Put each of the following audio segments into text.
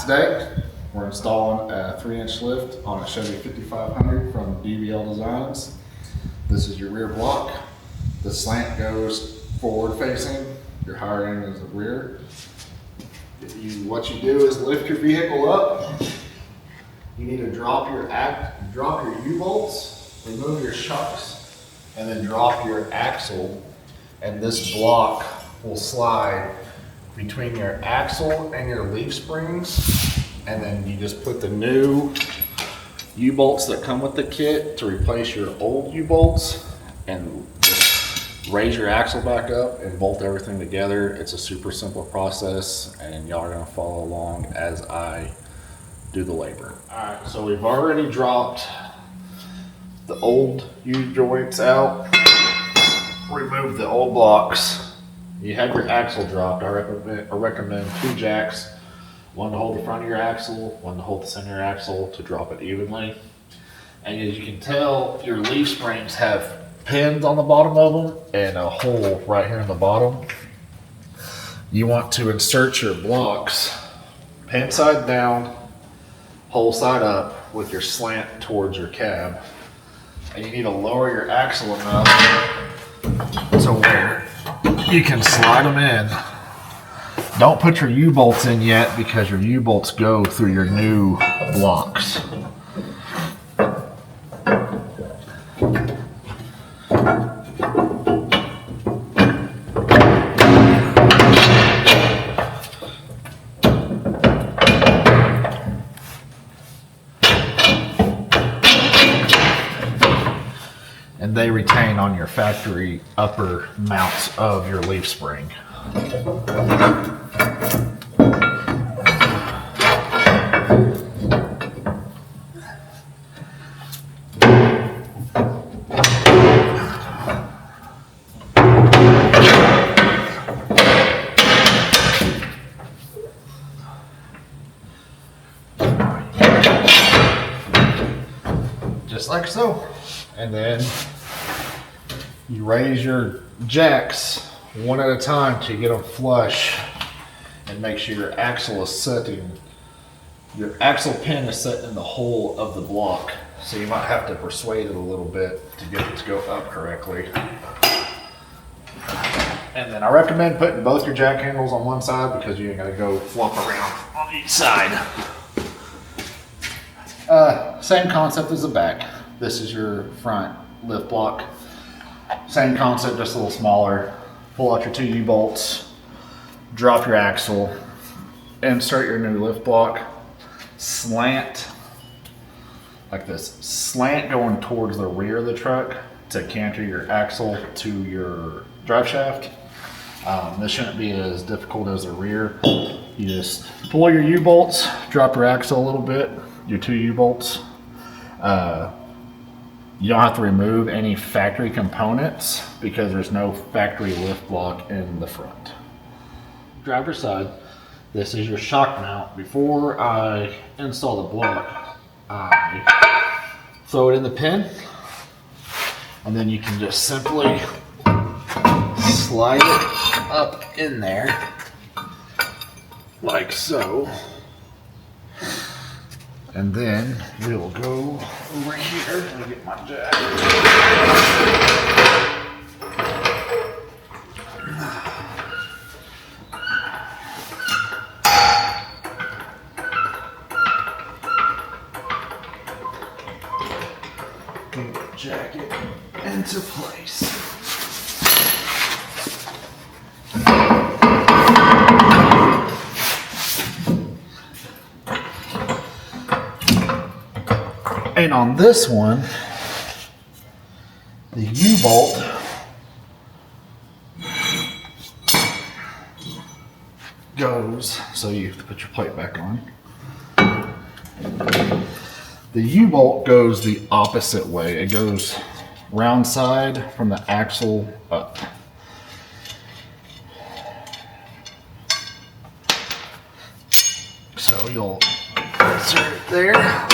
Today, we're installing a 3-inch lift on a Chevy 5500 from DBL Designs. This is your rear block. The slant goes forward facing, your higher end is the rear. What you do is lift your vehicle up. You need to drop your U-bolts, remove your shocks, and then drop your axle. And this block will slide between your axle and your leaf springs. And then you just put the new U-bolts that come with the kit to replace your old U-bolts and just raise your axle back up and bolt everything together. It's a super simple process and y'all are gonna follow along as I do the labor. All right, so we've already dropped the old U-joints out, removed the old blocks. You have your axle dropped. I recommend 2 jacks, one to hold the front of your axle, one to hold the center of your axle to drop it evenly. And as you can tell, your leaf springs have pins on the bottom of them and a hole right here in the bottom. You want to insert your blocks pin side down, hole side up with your slant towards your cab. And you need to lower your axle enough to where you can slide them in. Don't put your U-bolts in yet because your U-bolts go through your new blocks. And they retain on your factory upper mounts of your leaf spring. Just like so. And then you raise your jacks one at a time to get them flush and make sure your axle is setting. Your axle pin is set in the hole of the block. So you might have to persuade it a little bit to get it to go up correctly. And then I recommend putting both your jack handles on one side because you ain't gotta go flop around on each side. Same concept as the back. This is your front lift block. Same concept, just a little smaller. Pull out your 2 U-bolts, drop your axle, insert your new lift block, slant like this. Slant going towards the rear of the truck to canter your axle to your drive shaft. This shouldn't be as difficult as the rear. You just pull your U-bolts, drop your axle a little bit, your 2 U-bolts. You don't have to remove any factory components because there's no factory lift block in the front. Driver's side, this is your shock mount. Before I install the block, I throw it in the pin and then you can just simply slide it up in there like so. And then we'll go over here and get my jack. Get the jacket into place. And on this one, the U-bolt goes, so you have to put your plate back on. The U-bolt goes the opposite way. It goes round side from the axle up. So you'll insert it there.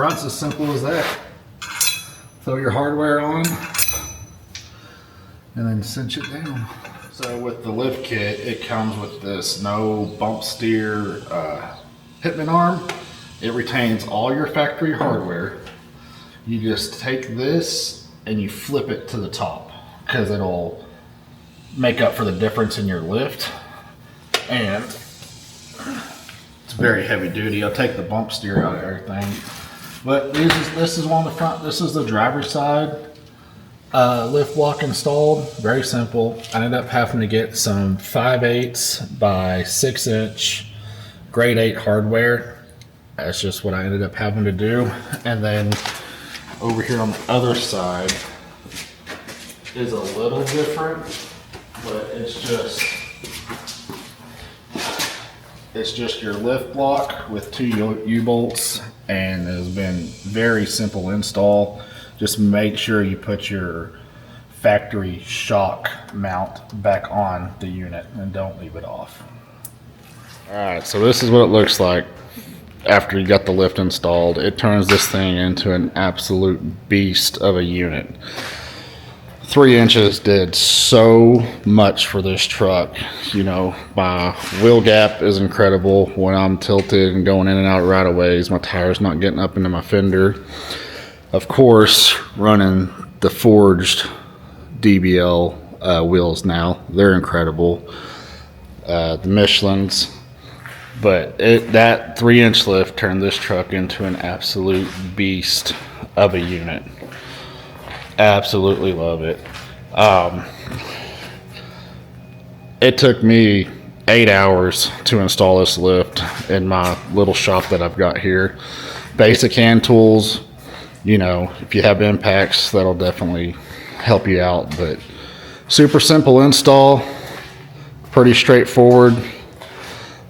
front's as simple as that. Throw your hardware on and then cinch it down. So with the lift kit, it comes with this no bump steer fitment arm. It retains all your factory hardware. You just take this and you flip it to the top because it'll make up for the difference in your lift. And it's very heavy duty. I'll take the bump steer out of everything. But this is on the front. This is the driver's side lift block installed. Very simple. I ended up having to get some 5/8 by 6-inch grade 8 hardware. That's just what I ended up having to do. And then over here on the other side is a little different, but it's just your lift block with 2 U-bolts, and it has been very simple install. Just make sure you put your factory shock mount back on the unit and don't leave it off. All right, so this is what it looks like after you got the lift installed. It turns this thing into an absolute beast of a unit. 3 inches did so much for this truck. You know, my wheel gap is incredible when I'm tilted and going in and out right of ways. My tire's not getting up into my fender. Of course, running the forged DBL wheels now. They're incredible. The Michelin's. But that 3-inch lift turned this truck into an absolute beast of a unit. Absolutely love it. It took me 8 hours to install this lift in my little shop that I've got here. Basic hand tools, you know, if you have impacts, that'll definitely help you out. But super simple install, pretty straightforward.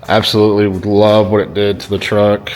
Absolutely love what it did to the truck.